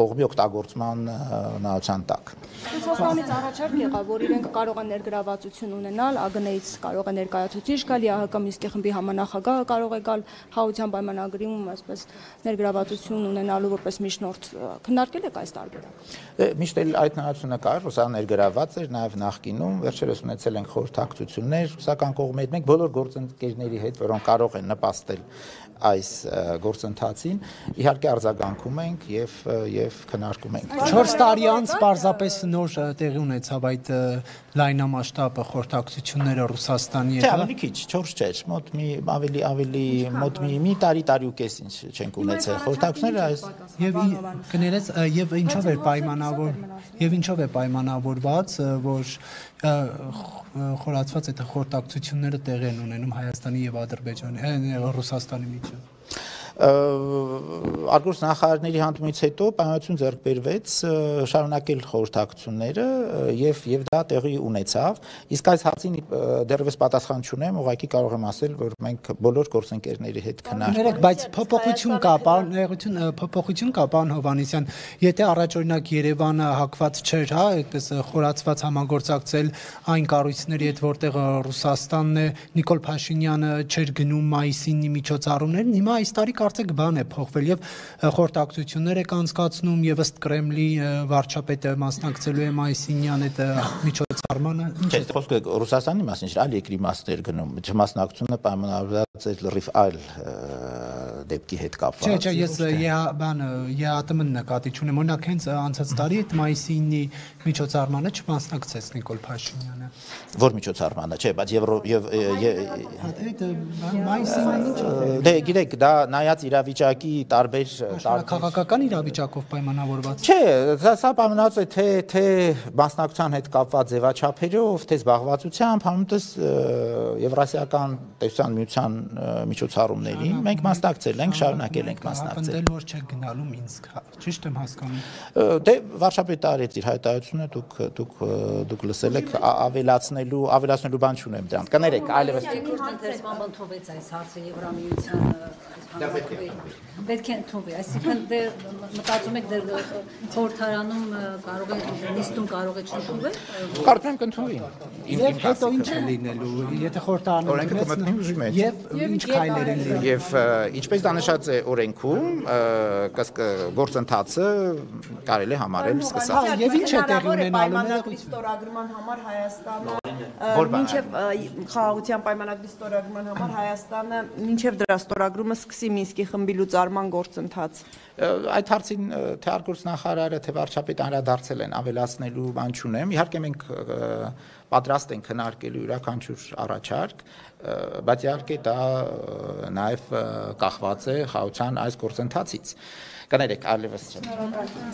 կողմի օգտագործման նայության տակ։ Ռուսաստանից առաջարկ եղավ, որ իրենք կարող են ներգրավվածություն ունենալ, ԱԳՆ-ից կարող է ներկայացուցիչ գալ, ՀՀԿ Մինսկի խմբի համանախագահը կարող է գալ խաղաղության պայմանագրում, այսպես ներգրավվածություն ունենալու որպես միջնորդ, քննարկել եք այս տարբերակը։ Միշտ էլ այդ նայությունը կար, Ռուսաստանը ներգրավված էր նաև նախկինում, վերջերս ունեցել ենք խորհրդակցություններ ռուսական կողմի հետ, մենք բոլոր գործընկերների հետ, որոնք կարող են նպաստել այս գործընթացին, իհարկե արձագանքում ենք եւ քննարկում ենք։ 4 տարի անց պարզապես նոր տեղի ունեցավ այդ լայնամասշտաբ խորհրդակցությունները Ռուսաստանի հետ։ Չէ, ավելի քիչ, 4 չէր, մոտ մի տարի ու կես ինչ չենք ունեցել խորհրդակցությունները այս եւ ինչով է պայմանավորված, որ խորացված այդ խորհրդակցությունները տեղի են ունենում Հայաստանի եւ Ադրբեջանի, Ռուսաստանի միջեւ։ Արգործ նախարարների հանդիպումից հետո պայմանություն ձեռք բերվեց շարունակել խորհրդակցությունները եւ դա տեղի ունեցավ, իսկ այս հարցին դեռևս պատասխան չունեմ, ուղղակի կարող եմ ասել, որ մենք բոլոր գործընկերների հետ քննարկում ենք։ Բայց փոփոխություն կա, պարոն Հովհաննիսյան, եթե առաջօրինակ Երևանը հակված չէր, հա, այդպես խորացված համագործակցել այն կառույցների հետ, որտեղ Ռուսաստանն է, Նիկոլ Փաշինյանը չէր գնում մայիսին միջոցառումներին, հիմա այս տարի կարծեք բան է փոխվել եւ խորհրդակցություններ եք անցկացնում եւ ըստ Կրեմլի վարչապետը մասնակցելու է մայիսինյան այդ միջոցառմանը։ Չէ, խոսքը Ռուսաստանի մասին չէ, այլ երկրի մասներ գնում, չմասնակցությունը պայմանավորված է լրիվ այլ դեպքի հետ կապված։ Չէ, ես ԵԱՏՄ-ն նկատի չունեմ, օրինակ հենց անցած տարի այդ մայիսինի միջոցառմանը չմասնակցեց Նիկոլ Փաշինյանը։ Որ միջոցառմանը, չէ, բայց Դե գիտեք, դա նայած իրավիճակի տարբեր քաղաքական իրավիճակով պայմանավորված։ Չէ, սա պայմանավորված է թե մասնակցության հետ կապված ձևաչափերով, թե զբաղվածությամբ, համեմատես Եվրասիական տեսության միության միջոցառումներին, մենք մասնակցել ենք, շարունակել ենք մասնակցել։ Պնդել որ չեք գնալու Մինսկ, ճիշտ եմ հասկանում։ Դե վարչապետը արեց իր հայտարարությունը, դուք լսել եք, ավելացնելու բան չունեմ դրան։ Կներեք, այլևս ընթերցման ընդունվեց այս հարցը Եվրամիության պետք է ընդունվի, այսինքն դեռ մտածում եք դեռ խորհրդարանում կարող է նիստում կարող է չընդունվել։ Կարծում եմ կընդունվի։ Եվ հետո ինչ է լինելու, եթե խորհրդարանում օրենքը կմտնի ուժի մեջ։ Եվ ինչ քայլեր են լինելու։ Եվ ինչպես դա նշած է օրենքում, գործընթացը կարելի է համարել սկսած։ Եվ ինչ է տեղի ունենալու ստորագրման համար Հայաստանը մինչև խաղաղության պայմանագրի ստորագրման համար Հայաստանը մինչև դրա ստորագրումը սկսի Մինսկի խմբի լուծարման գործընթաց։ Այդ հարցին թե արգործ նախարարը, թե վարչապետը անդրադարձել են, ավելացնելու բան չունեմ։ Իհարկե մենք պատրաստ ենք քննարկելու յուրաքանչյուր առաջարկ, բայց իհարկե դա նաև կախված է խաղաղության այս գործընթացից։ Կներեք, այլևս չեմ։